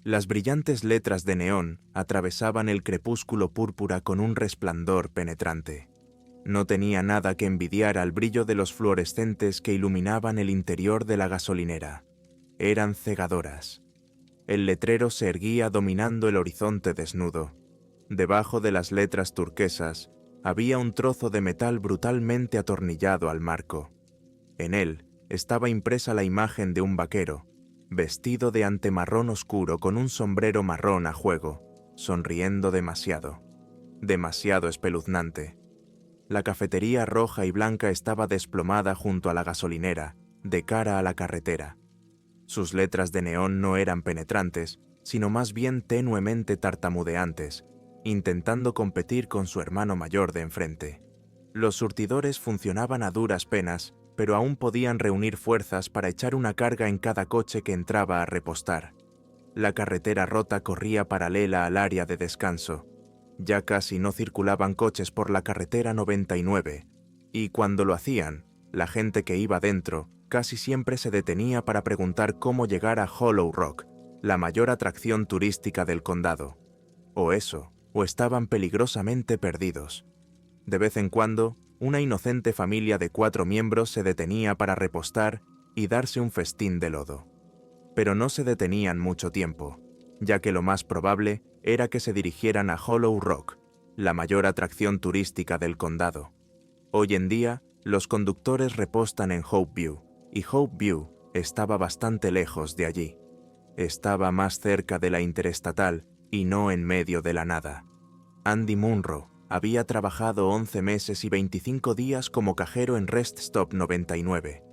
Las brillantes letras de neón atravesaban el crepúsculo púrpura con un resplandor penetrante. No tenía nada que envidiar al brillo de los fluorescentes que iluminaban el interior de la gasolinera. Eran cegadoras. El letrero se erguía dominando el horizonte desnudo. Debajo de las letras turquesas había un trozo de metal brutalmente atornillado al marco. En él estaba impresa la imagen de un vaquero, vestido de antemarrón oscuro con un sombrero marrón a juego, sonriendo demasiado espeluznante. La cafetería roja y blanca estaba desplomada junto a la gasolinera, de cara a la carretera. Sus letras de neón no eran penetrantes, sino más bien tenuemente tartamudeantes, intentando competir con su hermano mayor de enfrente. Los surtidores funcionaban a duras penas, pero aún podían reunir fuerzas para echar una carga en cada coche que entraba a repostar. La carretera rota corría paralela al área de descanso. Ya casi no circulaban coches por la carretera 99, y cuando lo hacían, la gente que iba dentro casi siempre se detenía para preguntar cómo llegar a Hollow Rock, la mayor atracción turística del condado. O eso, o estaban peligrosamente perdidos. De vez en cuando, una inocente familia de 4 miembros se detenía para repostar y darse un festín de lodo. Pero no se detenían mucho tiempo, ya que lo más probable era que se dirigieran a Hollow Rock, la mayor atracción turística del condado. Hoy en día, los conductores repostan en Hope View, y Hope View estaba bastante lejos de allí. Estaba más cerca de la interestatal y no en medio de la nada. Andy Munro había trabajado 11 meses y 25 días como cajero en Rest Stop 99.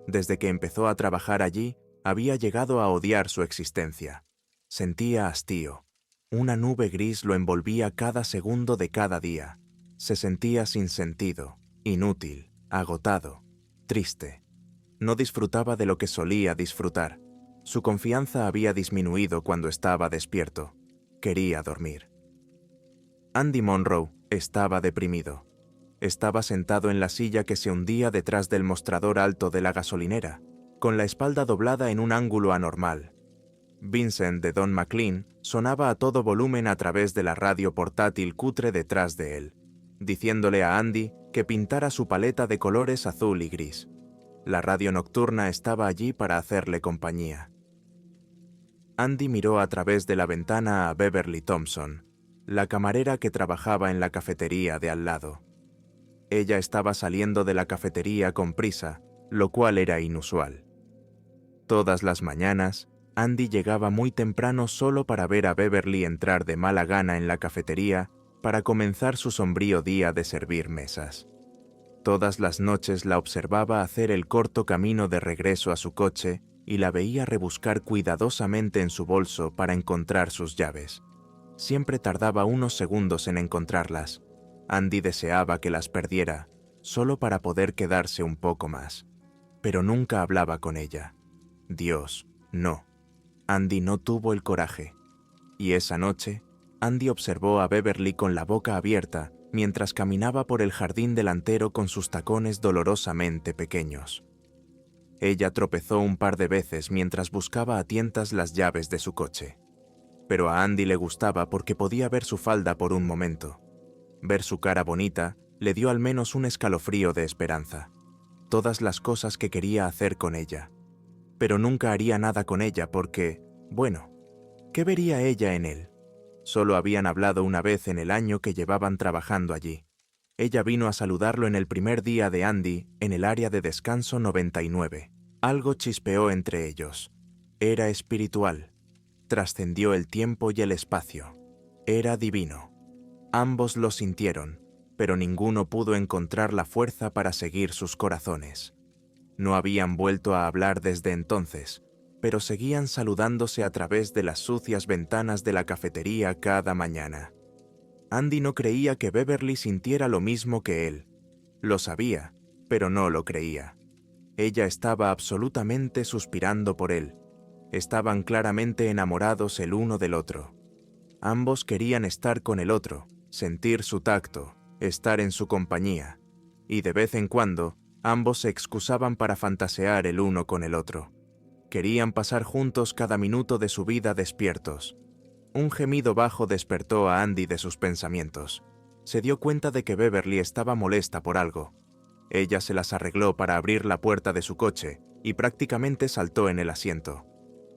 Desde que empezó a trabajar allí, había llegado a odiar su existencia. Sentía hastío. Una nube gris lo envolvía cada segundo de cada día. Se sentía sin sentido, inútil, agotado, triste. No disfrutaba de lo que solía disfrutar. Su confianza había disminuido cuando estaba despierto. Quería dormir. Andy Monroe estaba deprimido. Estaba sentado en la silla que se hundía detrás del mostrador alto de la gasolinera, con la espalda doblada en un ángulo anormal. Vincent de Don McLean sonaba a todo volumen a través de la radio portátil cutre detrás de él, diciéndole a Andy que pintara su paleta de colores azul y gris. La radio nocturna estaba allí para hacerle compañía. Andy miró a través de la ventana a Beverly Thompson, la camarera que trabajaba en la cafetería de al lado. Ella estaba saliendo de la cafetería con prisa, lo cual era inusual. Todas las mañanas, Andy llegaba muy temprano solo para ver a Beverly entrar de mala gana en la cafetería para comenzar su sombrío día de servir mesas. Todas las noches la observaba hacer el corto camino de regreso a su coche y la veía rebuscar cuidadosamente en su bolso para encontrar sus llaves. Siempre tardaba unos segundos en encontrarlas. Andy deseaba que las perdiera, solo para poder quedarse un poco más. Pero nunca hablaba con ella. Dios, no. Andy no tuvo el coraje. Y esa noche, Andy observó a Beverly con la boca abierta mientras caminaba por el jardín delantero con sus tacones dolorosamente pequeños. Ella tropezó un par de veces mientras buscaba a tientas las llaves de su coche. Pero a Andy le gustaba porque podía ver su falda por un momento. Ver su cara bonita le dio al menos un escalofrío de esperanza. Todas las cosas que quería hacer con ella. Pero nunca haría nada con ella porque, bueno, ¿qué vería ella en él? Solo habían hablado una vez en el año que llevaban trabajando allí. Ella vino a saludarlo en el primer día de Andy en el área de descanso 99. Algo chispeó entre ellos. Era espiritual. Trascendió el tiempo y el espacio. Era divino. Ambos lo sintieron, pero ninguno pudo encontrar la fuerza para seguir sus corazones. No habían vuelto a hablar desde entonces, pero seguían saludándose a través de las sucias ventanas de la cafetería cada mañana. Andy no creía que Beverly sintiera lo mismo que él. Lo sabía, pero no lo creía. Ella estaba absolutamente suspirando por él. Estaban claramente enamorados el uno del otro. Ambos querían estar con el otro, sentir su tacto, estar en su compañía. Y de vez en cuando, ambos se excusaban para fantasear el uno con el otro. Querían pasar juntos cada minuto de su vida despiertos. Un gemido bajo despertó a Andy de sus pensamientos. Se dio cuenta de que Beverly estaba molesta por algo. Ella se las arregló para abrir la puerta de su coche y prácticamente saltó en el asiento.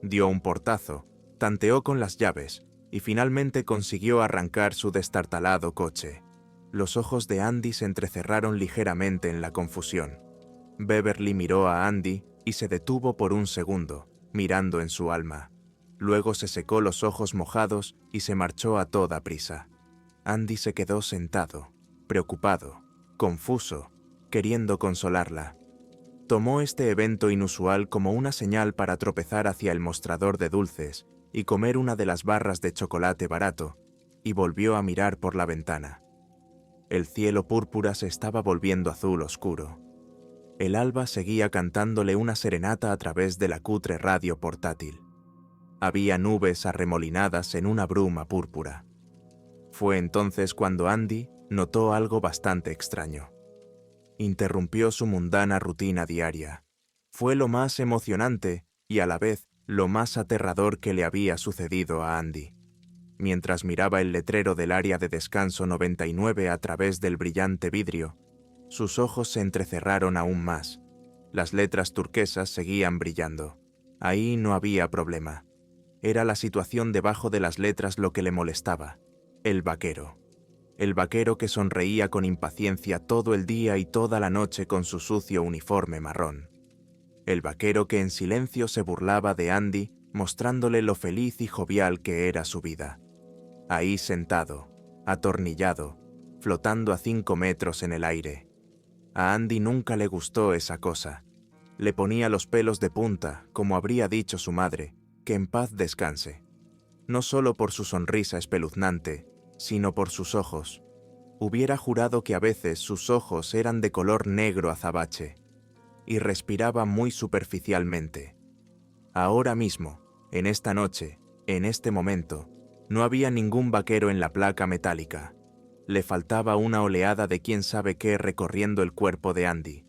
Dio un portazo, tanteó con las llaves y finalmente consiguió arrancar su destartalado coche. Los ojos de Andy se entrecerraron ligeramente en la confusión. Beverly miró a Andy y se detuvo por un segundo, mirando en su alma. Luego se secó los ojos mojados y se marchó a toda prisa. Andy se quedó sentado, preocupado, confuso, queriendo consolarla. Tomó este evento inusual como una señal para tropezar hacia el mostrador de dulces y comer una de las barras de chocolate barato, y volvió a mirar por la ventana. El cielo púrpura se estaba volviendo azul oscuro. El alba seguía cantándole una serenata a través de la cutre radio portátil. Había nubes arremolinadas en una bruma púrpura. Fue entonces cuando Andy notó algo bastante extraño. Interrumpió su mundana rutina diaria. Fue lo más emocionante y a la vez lo más aterrador que le había sucedido a Andy. Mientras miraba el letrero del área de descanso 99 a través del brillante vidrio, sus ojos se entrecerraron aún más. Las letras turquesas seguían brillando. Ahí no había problema. Era la situación debajo de las letras lo que le molestaba. El vaquero. El vaquero que sonreía con impaciencia todo el día y toda la noche con su sucio uniforme marrón. El vaquero que en silencio se burlaba de Andy, mostrándole lo feliz y jovial que era su vida. Ahí sentado, atornillado, flotando a 5 metros en el aire. A Andy nunca le gustó esa cosa. Le ponía los pelos de punta, como habría dicho su madre, que en paz descanse. No solo por su sonrisa espeluznante, sino por sus ojos. Hubiera jurado que a veces sus ojos eran de color negro azabache, y respiraba muy superficialmente. Ahora mismo, en esta noche, en este momento, no había ningún vaquero en la placa metálica. Le faltaba una oleada de quién sabe qué recorriendo el cuerpo de Andy.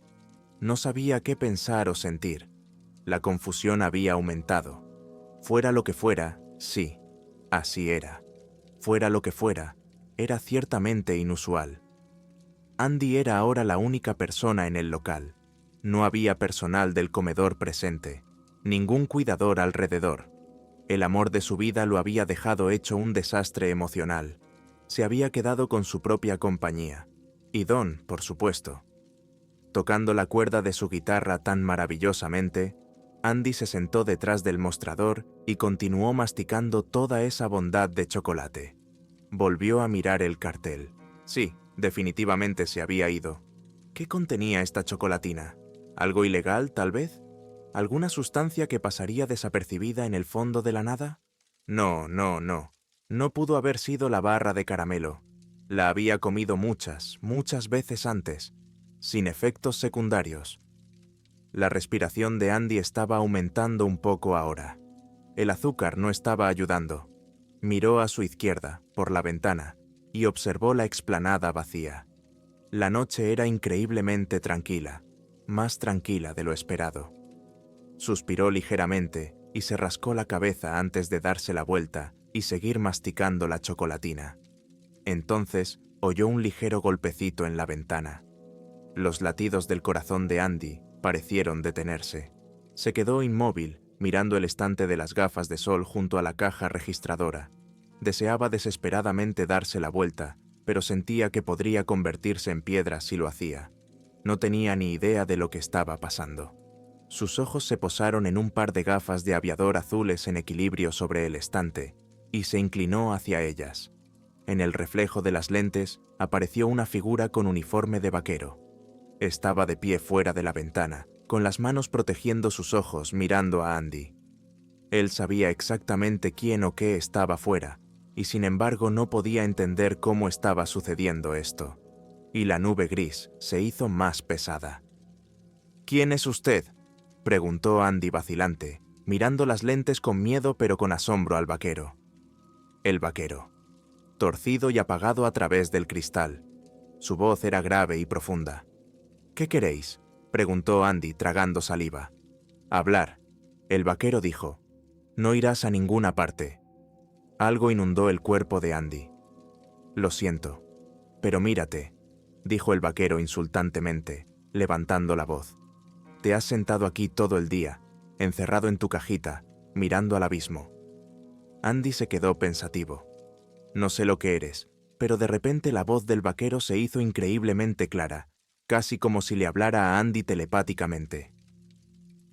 No sabía qué pensar o sentir. La confusión había aumentado. Fuera lo que fuera, sí, así era. Fuera lo que fuera, era ciertamente inusual. Andy era ahora la única persona en el local. No había personal del comedor presente, ningún cuidador alrededor. El amor de su vida lo había dejado hecho un desastre emocional. Se había quedado con su propia compañía. Y Don, por supuesto. Tocando la cuerda de su guitarra tan maravillosamente, Andy se sentó detrás del mostrador y continuó masticando toda esa bondad de chocolate. Volvió a mirar el cartel. Sí, definitivamente se había ido. ¿Qué contenía esta chocolatina? ¿Algo ilegal, tal vez? ¿Alguna sustancia que pasaría desapercibida en el fondo de la nada? No. No pudo haber sido la barra de caramelo. La había comido muchas veces antes, sin efectos secundarios. La respiración de Andy estaba aumentando un poco ahora. El azúcar no estaba ayudando. Miró a su izquierda, por la ventana, y observó la explanada vacía. La noche era increíblemente tranquila, más tranquila de lo esperado. Suspiró ligeramente y se rascó la cabeza antes de darse la vuelta y seguir masticando la chocolatina. Entonces oyó un ligero golpecito en la ventana. Los latidos del corazón de Andy parecieron detenerse. Se quedó inmóvil, mirando el estante de las gafas de sol junto a la caja registradora. Deseaba desesperadamente darse la vuelta, pero sentía que podría convertirse en piedra si lo hacía. No tenía ni idea de lo que estaba pasando. Sus ojos se posaron en un par de gafas de aviador azules en equilibrio sobre el estante, y se inclinó hacia ellas. En el reflejo de las lentes apareció una figura con uniforme de vaquero. Estaba de pie fuera de la ventana, con las manos protegiendo sus ojos mirando a Andy. Él sabía exactamente quién o qué estaba fuera, y sin embargo no podía entender cómo estaba sucediendo esto. Y la nube gris se hizo más pesada. «¿Quién es usted?», preguntó Andy vacilante, mirando las lentes con miedo pero con asombro al vaquero. El vaquero, torcido y apagado a través del cristal. Su voz era grave y profunda. «¿Qué queréis?», preguntó Andy tragando saliva. «Hablar». El vaquero dijo: «No irás a ninguna parte». Algo inundó el cuerpo de Andy. «Lo siento, pero mírate», dijo el vaquero insultantemente, levantando la voz. «Te has sentado aquí todo el día, encerrado en tu cajita, mirando al abismo». Andy se quedó pensativo. «No sé lo que eres», pero de repente la voz del vaquero se hizo increíblemente clara, casi como si le hablara a Andy telepáticamente.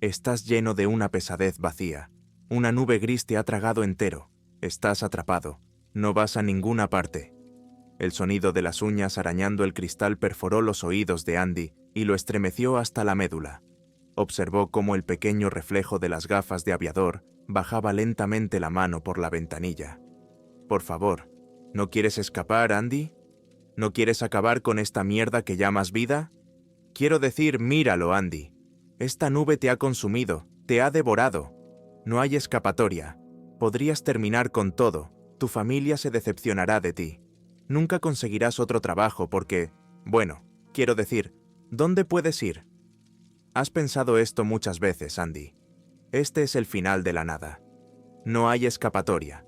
«Estás lleno de una pesadez vacía. Una nube gris te ha tragado entero. Estás atrapado. No vas a ninguna parte». El sonido de las uñas arañando el cristal perforó los oídos de Andy y lo estremeció hasta la médula. Observó cómo el pequeño reflejo de las gafas de aviador bajaba lentamente la mano por la ventanilla. «Por favor, ¿no quieres escapar, Andy? ¿No quieres acabar con esta mierda que llamas vida? Quiero decir, míralo, Andy. Esta nube te ha consumido, te ha devorado. No hay escapatoria. Podrías terminar con todo. Tu familia se decepcionará de ti. Nunca conseguirás otro trabajo porque, bueno, quiero decir, ¿dónde puedes ir? Has pensado esto muchas veces, Andy. Este es el final de la nada. No hay escapatoria».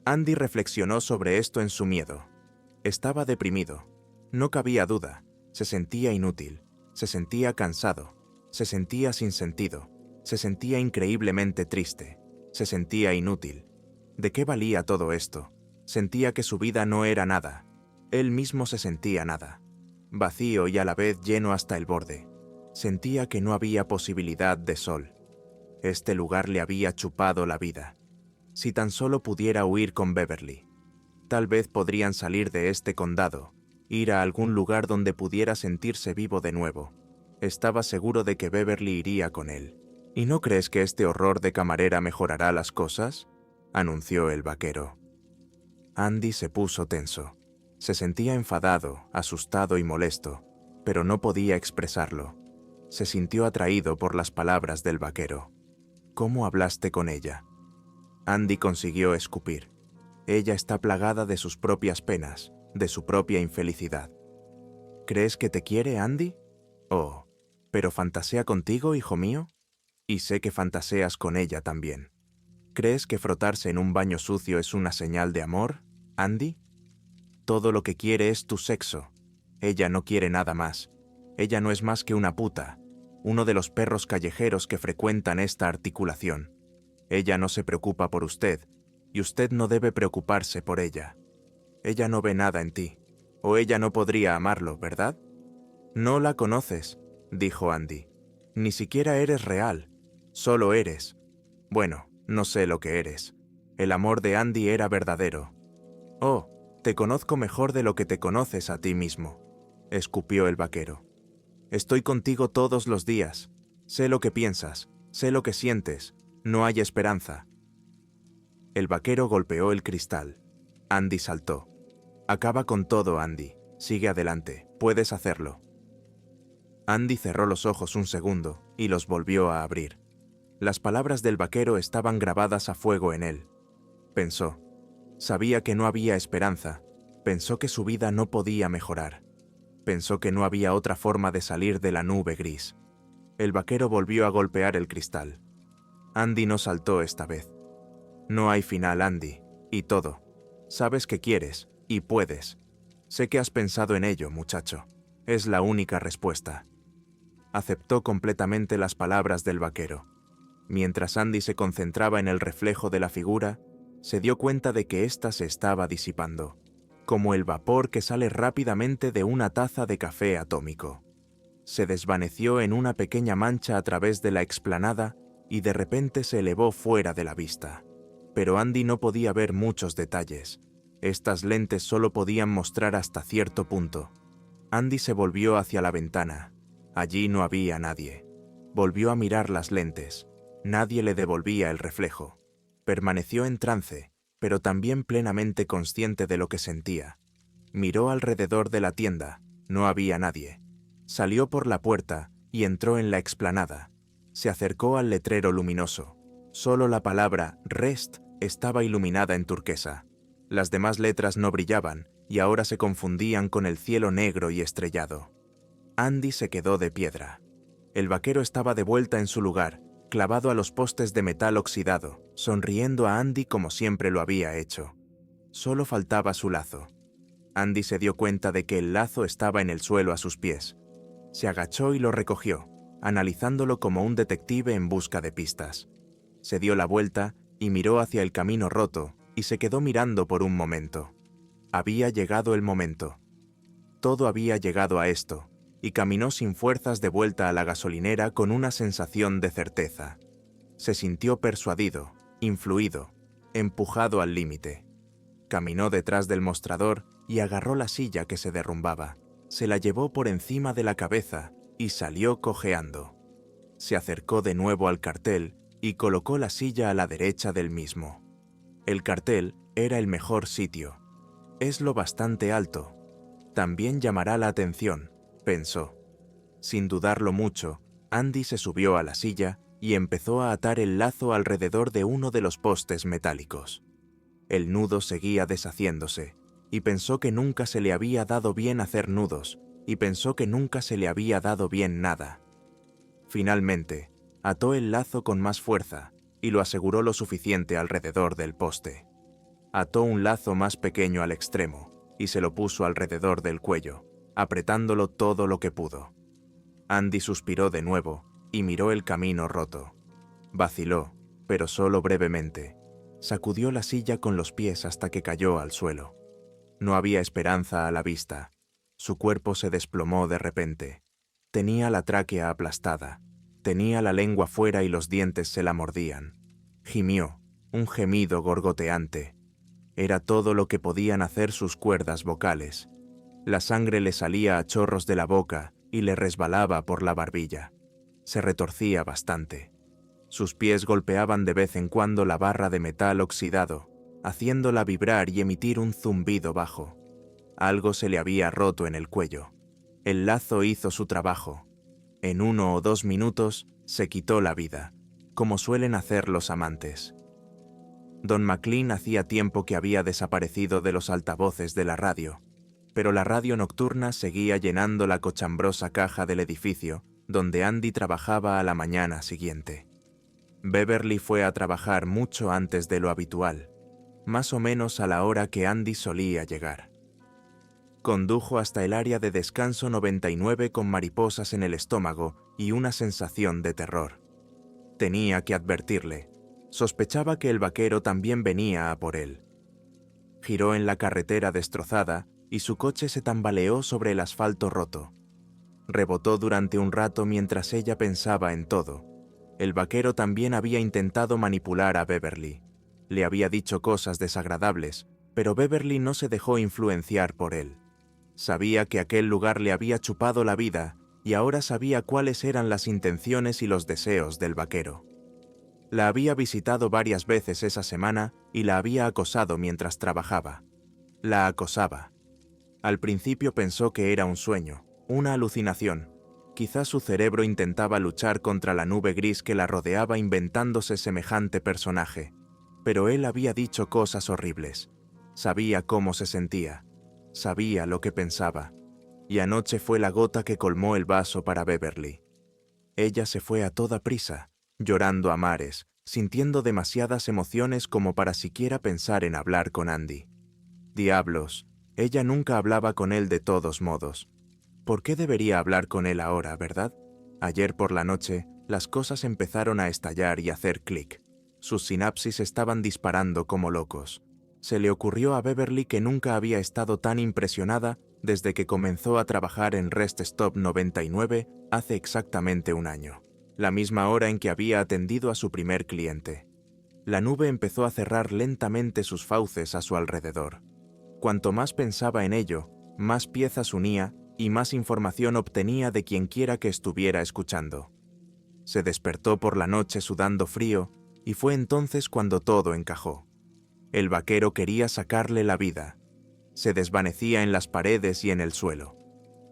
Andy reflexionó sobre esto en su miedo. Estaba deprimido. No cabía duda. Se sentía inútil. Se sentía cansado. Se sentía sin sentido. Se sentía increíblemente triste. Se sentía inútil. ¿De qué valía todo esto? Sentía que su vida no era nada. Él mismo se sentía nada. Vacío y a la vez lleno hasta el borde. Sentía que no había posibilidad de sol. Este lugar le había chupado la vida. Si tan solo pudiera huir con Beverly. Tal vez podrían salir de este condado, ir a algún lugar donde pudiera sentirse vivo de nuevo. Estaba seguro de que Beverly iría con él. «¿Y no crees que este horror de camarera mejorará las cosas?», anunció el vaquero. Andy se puso tenso. Se sentía enfadado, asustado y molesto, pero no podía expresarlo. Se sintió atraído por las palabras del vaquero. «¿Cómo hablaste con ella?». Andy consiguió escupir. «Ella está plagada de sus propias penas, de su propia infelicidad». «¿Crees que te quiere, Andy? Oh, ¿pero fantasea contigo, hijo mío? Y sé que fantaseas con ella también. ¿Crees que frotarse en un baño sucio es una señal de amor, Andy? Todo lo que quiere es tu sexo. Ella no quiere nada más. Ella no es más que una puta, uno de los perros callejeros que frecuentan esta articulación. Ella no se preocupa por usted, y usted no debe preocuparse por ella. Ella no ve nada en ti, o ella no podría amarlo, ¿verdad?». «No la conoces», dijo Andy. «Ni siquiera eres real. Solo eres. Bueno, no sé lo que eres». El amor de Andy era verdadero. «Oh, te conozco mejor de lo que te conoces a ti mismo», escupió el vaquero. «Estoy contigo todos los días. Sé lo que piensas, sé lo que sientes. No hay esperanza». El vaquero golpeó el cristal. Andy saltó. «Acaba con todo, Andy. Sigue adelante. Puedes hacerlo». Andy cerró los ojos un segundo y los volvió a abrir. Las palabras del vaquero estaban grabadas a fuego en él. Pensó. Sabía que no había esperanza. Pensó que su vida no podía mejorar. Pensó que no había otra forma de salir de la nube gris. El vaquero volvió a golpear el cristal. Andy no saltó esta vez. «No hay final, Andy, y todo. Sabes que quieres, y puedes. Sé que has pensado en ello, muchacho. Es la única respuesta». Aceptó completamente las palabras del vaquero. Mientras Andy se concentraba en el reflejo de la figura, se dio cuenta de que ésta se estaba disipando, como el vapor que sale rápidamente de una taza de café atómico. Se desvaneció en una pequeña mancha a través de la explanada y de repente se elevó fuera de la vista. Pero Andy no podía ver muchos detalles. Estas lentes solo podían mostrar hasta cierto punto. Andy se volvió hacia la ventana. Allí no había nadie. Volvió a mirar las lentes. Nadie le devolvía el reflejo. Permaneció en trance, pero también plenamente consciente de lo que sentía. Miró alrededor de la tienda. No había nadie. Salió por la puerta y entró en la explanada. Se acercó al letrero luminoso. Solo la palabra «Rest» estaba iluminada en turquesa. Las demás letras no brillaban y ahora se confundían con el cielo negro y estrellado. Andy se quedó de piedra. El vaquero estaba de vuelta en su lugar, clavado a los postes de metal oxidado, sonriendo a Andy como siempre lo había hecho. Solo faltaba su lazo. Andy se dio cuenta de que el lazo estaba en el suelo a sus pies. Se agachó y lo recogió, analizándolo como un detective en busca de pistas. Se dio la vuelta y miró hacia el camino roto y se quedó mirando por un momento. Había llegado el momento. Todo había llegado a esto, y caminó sin fuerzas de vuelta a la gasolinera con una sensación de certeza. Se sintió persuadido, influido, empujado al límite. Caminó detrás del mostrador y agarró la silla que se derrumbaba. Se la llevó por encima de la cabeza y salió cojeando. Se acercó de nuevo al cartel y colocó la silla a la derecha del mismo. El cartel era el mejor sitio. Es lo bastante alto. También llamará la atención, pensó. Sin dudarlo mucho, Andy se subió a la silla y empezó a atar el lazo alrededor de uno de los postes metálicos. El nudo seguía deshaciéndose, y pensó que nunca se le había dado bien hacer nudos, y pensó que nunca se le había dado bien nada. Finalmente, ató el lazo con más fuerza y lo aseguró lo suficiente alrededor del poste. Ató un lazo más pequeño al extremo y se lo puso alrededor del cuello, apretándolo todo lo que pudo. Andy suspiró de nuevo y miró el camino roto. Vaciló, pero solo brevemente. Sacudió la silla con los pies hasta que cayó al suelo. No había esperanza a la vista. Su cuerpo se desplomó de repente. Tenía la tráquea aplastada. Tenía la lengua fuera y los dientes se la mordían. Gimió, un gemido gorgoteante. Era todo lo que podían hacer sus cuerdas vocales. La sangre le salía a chorros de la boca y le resbalaba por la barbilla. Se retorcía bastante. Sus pies golpeaban de vez en cuando la barra de metal oxidado, haciéndola vibrar y emitir un zumbido bajo. Algo se le había roto en el cuello. El lazo hizo su trabajo. En 1 o 2 minutos se quitó la vida, como suelen hacer los amantes. Don McLean hacía tiempo que había desaparecido de los altavoces de la radio, pero la radio nocturna seguía llenando la cochambrosa caja del edificio donde Andy trabajaba a la mañana siguiente. Beverly fue a trabajar mucho antes de lo habitual, más o menos a la hora que Andy solía llegar. Condujo hasta el área de descanso 99 con mariposas en el estómago y una sensación de terror. Tenía que advertirle. Sospechaba que el vaquero también venía a por él. Giró en la carretera destrozada y su coche se tambaleó sobre el asfalto roto. Rebotó durante un rato mientras ella pensaba en todo. El vaquero también había intentado manipular a Beverly. Le había dicho cosas desagradables, pero Beverly no se dejó influenciar por él. Sabía que aquel lugar le había chupado la vida y ahora sabía cuáles eran las intenciones y los deseos del vaquero. La había visitado varias veces esa semana y la había acosado mientras trabajaba. La acosaba. Al principio pensó que era un sueño, una alucinación. Quizás su cerebro intentaba luchar contra la nube gris que la rodeaba inventándose semejante personaje. Pero él había dicho cosas horribles. Sabía cómo se sentía. Sabía lo que pensaba. Y anoche fue la gota que colmó el vaso para Beverly. Ella se fue a toda prisa, llorando a mares, sintiendo demasiadas emociones como para siquiera pensar en hablar con Andy. Diablos, ella nunca hablaba con él de todos modos. ¿Por qué debería hablar con él ahora, verdad? Ayer por la noche, las cosas empezaron a estallar y hacer clic. Sus sinapsis estaban disparando como locos. Se le ocurrió a Beverly que nunca había estado tan impresionada desde que comenzó a trabajar en Rest Stop 99 hace exactamente un año, la misma hora en que había atendido a su primer cliente. La nube empezó a cerrar lentamente sus fauces a su alrededor. Cuanto más pensaba en ello, más piezas unía y más información obtenía de quienquiera que estuviera escuchando. Se despertó por la noche sudando frío y fue entonces cuando todo encajó. El vaquero quería sacarle la vida. Se desvanecía en las paredes y en el suelo.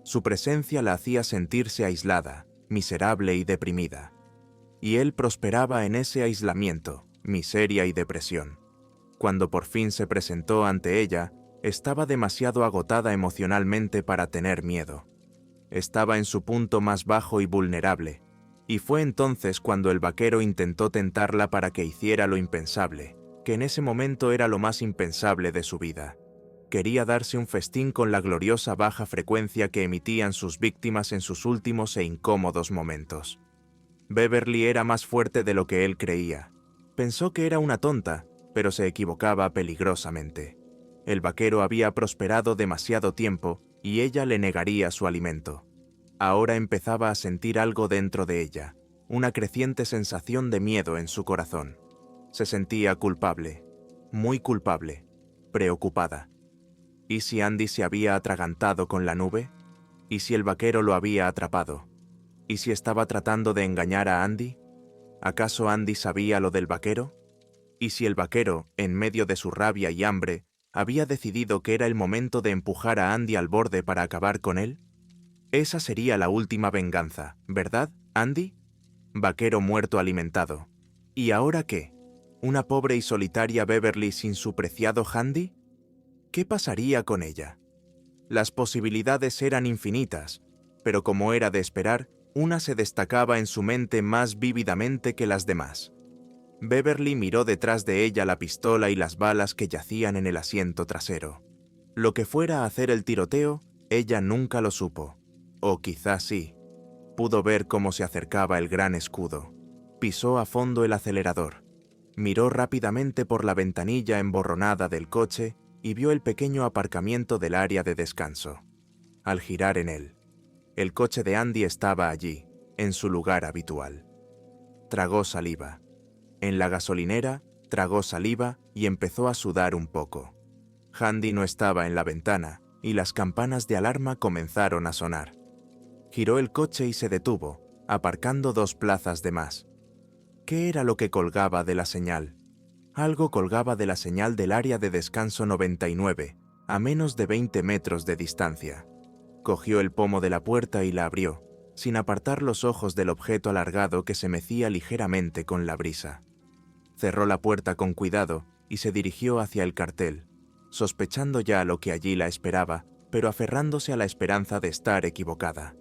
Su presencia la hacía sentirse aislada, miserable y deprimida. Y él prosperaba en ese aislamiento, miseria y depresión. Cuando por fin se presentó ante ella, estaba demasiado agotada emocionalmente para tener miedo. Estaba en su punto más bajo y vulnerable, Y fue entonces cuando el vaquero intentó tentarla para que hiciera lo impensable, que en ese momento era lo más impensable de su vida. Quería darse un festín con la gloriosa baja frecuencia que emitían sus víctimas en sus últimos e incómodos momentos. Beverly era más fuerte de lo que él creía. Pensó que era una tonta, pero se equivocaba peligrosamente. El vaquero había prosperado demasiado tiempo y ella le negaría su alimento. Ahora empezaba a sentir algo dentro de ella, una creciente sensación de miedo en su corazón. Se sentía culpable, muy culpable, preocupada. ¿Y si Andy se había atragantado con la nube? ¿Y si el vaquero lo había atrapado? ¿Y si estaba tratando de engañar a Andy? ¿Acaso Andy sabía lo del vaquero? ¿Y si el vaquero, en medio de su rabia y hambre, había decidido que era el momento de empujar a Andy al borde para acabar con él? Esa sería la última venganza, ¿verdad, Andy? Vaquero muerto alimentado. ¿Y ahora qué? ¿Una pobre y solitaria Beverly sin su preciado Handy? ¿Qué pasaría con ella? Las posibilidades eran infinitas, pero como era de esperar, una se destacaba en su mente más vívidamente que las demás. Beverly miró detrás de ella la pistola y las balas que yacían en el asiento trasero. Lo que fuera a hacer el tiroteo, ella nunca lo supo. O quizás sí. Pudo ver cómo se acercaba el gran escudo. Pisó a fondo el acelerador. Miró rápidamente por la ventanilla emborronada del coche y vio el pequeño aparcamiento del área de descanso. Al girar en él, el coche de Andy estaba allí, en su lugar habitual. Tragó saliva. En la gasolinera, tragó saliva y empezó a sudar un poco. Handy no estaba en la ventana y las campanas de alarma comenzaron a sonar. Giró el coche y se detuvo, aparcando 2 plazas de más. ¿Qué era lo que colgaba de la señal? Algo colgaba de la señal del área de descanso 99, a menos de 20 metros de distancia. Cogió el pomo de la puerta y la abrió, sin apartar los ojos del objeto alargado que se mecía ligeramente con la brisa. Cerró la puerta con cuidado y se dirigió hacia el cartel, sospechando ya lo que allí la esperaba, pero aferrándose a la esperanza de estar equivocada.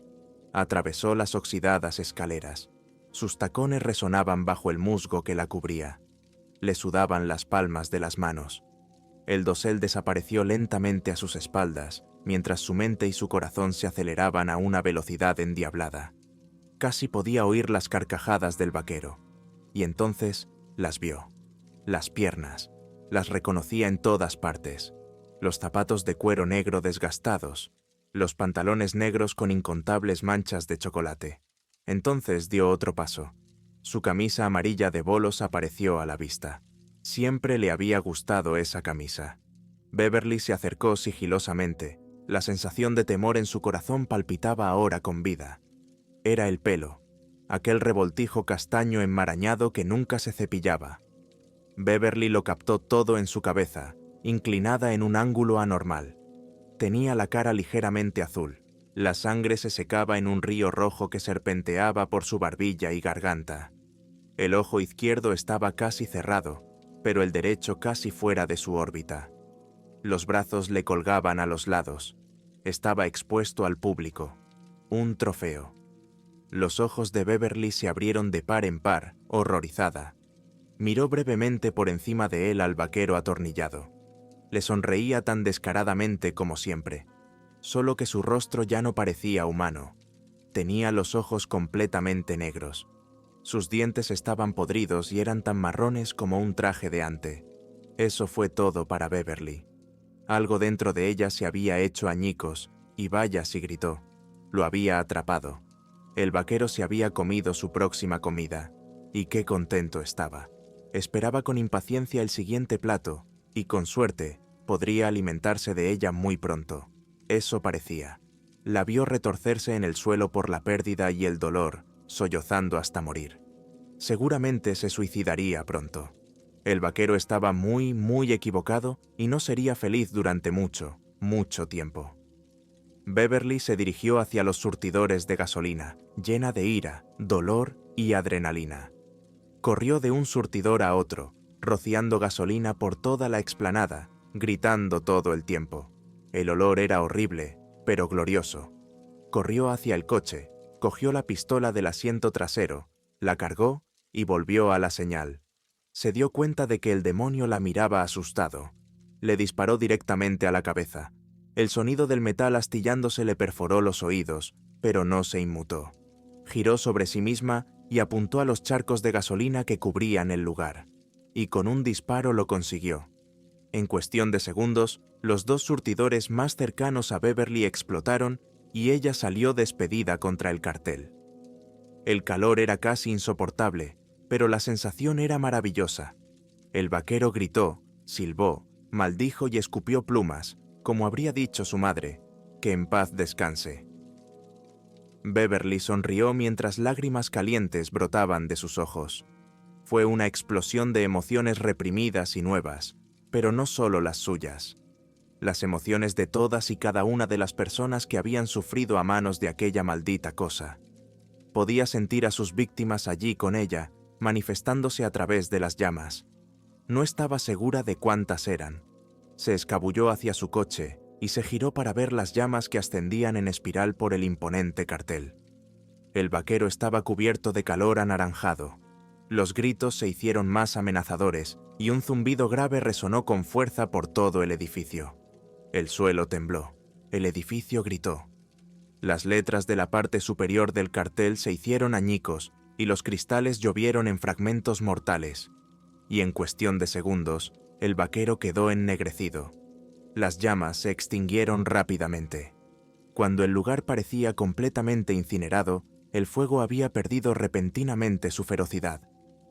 Atravesó las oxidadas escaleras. Sus tacones resonaban bajo el musgo que la cubría. Le sudaban las palmas de las manos. El dosel desapareció lentamente a sus espaldas, mientras su mente y su corazón se aceleraban a una velocidad endiablada. Casi podía oír las carcajadas del vaquero. Y entonces las vio. Las piernas. Las reconocía en todas partes. Los zapatos de cuero negro desgastados. Los pantalones negros con incontables manchas de chocolate. Entonces dio otro paso. Su camisa amarilla de bolos apareció a la vista. Siempre le había gustado esa camisa. Beverly se acercó sigilosamente. La sensación de temor en su corazón palpitaba ahora con vida. Era el pelo, aquel revoltijo castaño enmarañado que nunca se cepillaba. Beverly lo captó todo en su cabeza, inclinada en un ángulo anormal. Tenía la cara ligeramente azul. La sangre se secaba en un río rojo que serpenteaba por su barbilla y garganta. El ojo izquierdo estaba casi cerrado, pero el derecho casi fuera de su órbita. Los brazos le colgaban a los lados. Estaba expuesto al público. Un trofeo. Los ojos de Beverly se abrieron de par en par, horrorizada. Miró brevemente por encima de él al vaquero atornillado. Le sonreía tan descaradamente como siempre, solo que su rostro ya no parecía humano. Tenía los ojos completamente negros. Sus dientes estaban podridos y eran tan marrones como un traje de ante. Eso fue todo para Beverly. Algo dentro de ella se había hecho añicos, y vaya si gritó. Lo había atrapado. El vaquero se había comido su próxima comida, y qué contento estaba. Esperaba con impaciencia el siguiente plato, y con suerte, podría alimentarse de ella muy pronto. Eso parecía. La vio retorcerse en el suelo por la pérdida y el dolor, sollozando hasta morir. Seguramente se suicidaría pronto. El vaquero estaba muy equivocado y no sería feliz durante mucho, mucho tiempo. Beverly se dirigió hacia los surtidores de gasolina, llena de ira, dolor y adrenalina. Corrió de un surtidor a otro, rociando gasolina por toda la explanada, gritando todo el tiempo. El olor era horrible, pero glorioso. Corrió hacia el coche, cogió la pistola del asiento trasero, la cargó y volvió a la señal. Se dio cuenta de que el demonio la miraba asustado. Le disparó directamente a la cabeza. El sonido del metal astillándose le perforó los oídos, pero no se inmutó. Giró sobre sí misma y apuntó a los charcos de gasolina que cubrían el lugar. Y con un disparo lo consiguió. En cuestión de segundos, los dos surtidores más cercanos a Beverly explotaron y ella salió despedida contra el cartel. El calor era casi insoportable, pero la sensación era maravillosa. El vaquero gritó, silbó, maldijo y escupió plumas, como habría dicho su madre, que en paz descanse. Beverly sonrió mientras lágrimas calientes brotaban de sus ojos. Fue una explosión de emociones reprimidas y nuevas, pero no solo las suyas. Las emociones de todas y cada una de las personas que habían sufrido a manos de aquella maldita cosa. Podía sentir a sus víctimas allí con ella, manifestándose a través de las llamas. No estaba segura de cuántas eran. Se escabulló hacia su coche y se giró para ver las llamas que ascendían en espiral por el imponente cartel. El vaquero estaba cubierto de calor anaranjado. Los gritos se hicieron más amenazadores y un zumbido grave resonó con fuerza por todo el edificio. El suelo tembló. El edificio gritó. Las letras de la parte superior del cartel se hicieron añicos y los cristales llovieron en fragmentos mortales. Y en cuestión de segundos, el vaquero quedó ennegrecido. Las llamas se extinguieron rápidamente. Cuando el lugar parecía completamente incinerado, el fuego había perdido repentinamente su ferocidad.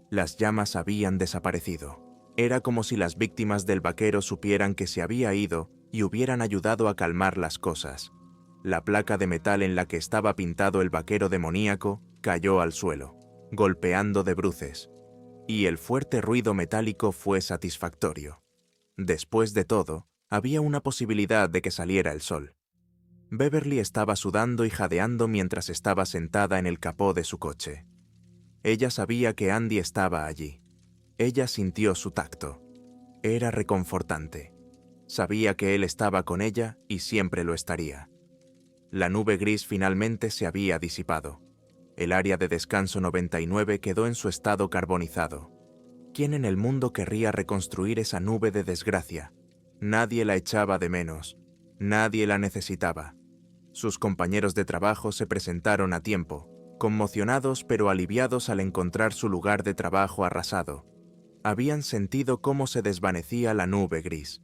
Las llamas habían desaparecido. Era como si las víctimas del vaquero supieran que se había ido y hubieran ayudado a calmar las cosas. La placa de metal en la que estaba pintado el vaquero demoníaco cayó al suelo, golpeando de bruces, y el fuerte ruido metálico fue satisfactorio. Después de todo, había una posibilidad de que saliera el sol. Beverly estaba sudando y jadeando mientras estaba sentada en el capó de su coche. Ella sabía que Andy estaba allí. Ella sintió su tacto. Era reconfortante. Sabía que él estaba con ella y siempre lo estaría. La nube gris finalmente se había disipado. El área de descanso 99 quedó en su estado carbonizado. ¿Quién en el mundo querría reconstruir esa nube de desgracia? Nadie la echaba de menos. Nadie la necesitaba. Sus compañeros de trabajo se presentaron a tiempo, conmocionados pero aliviados al encontrar su lugar de trabajo arrasado. Habían sentido cómo se desvanecía la nube gris.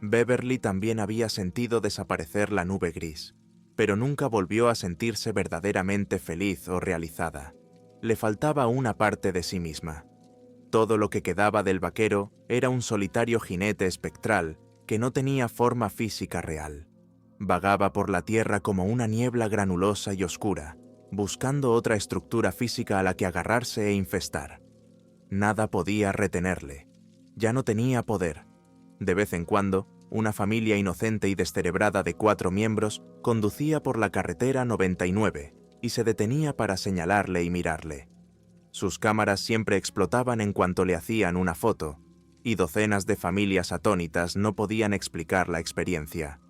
Beverly también había sentido desaparecer la nube gris, pero nunca volvió a sentirse verdaderamente feliz o realizada. Le faltaba una parte de sí misma. Todo lo que quedaba del vaquero era un solitario jinete espectral que no tenía forma física real. Vagaba por la tierra como una niebla granulosa y oscura, buscando otra estructura física a la que agarrarse e infestar. Nada podía retenerle. Ya no tenía poder. De vez en cuando, una familia inocente y descerebrada de 4 miembros conducía por la carretera 99 y se detenía para señalarle y mirarle. Sus cámaras siempre explotaban en cuanto le hacían una foto, y docenas de familias atónitas no podían explicar la experiencia.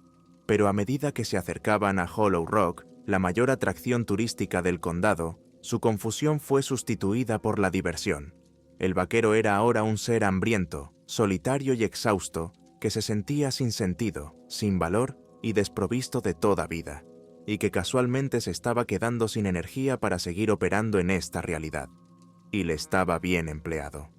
Pero a medida que se acercaban a Hollow Rock, la mayor atracción turística del condado, su confusión fue sustituida por la diversión. El vaquero era ahora un ser hambriento, solitario y exhausto, que se sentía sin sentido, sin valor y desprovisto de toda vida, y que casualmente se estaba quedando sin energía para seguir operando en esta realidad. Y le estaba bien empleado.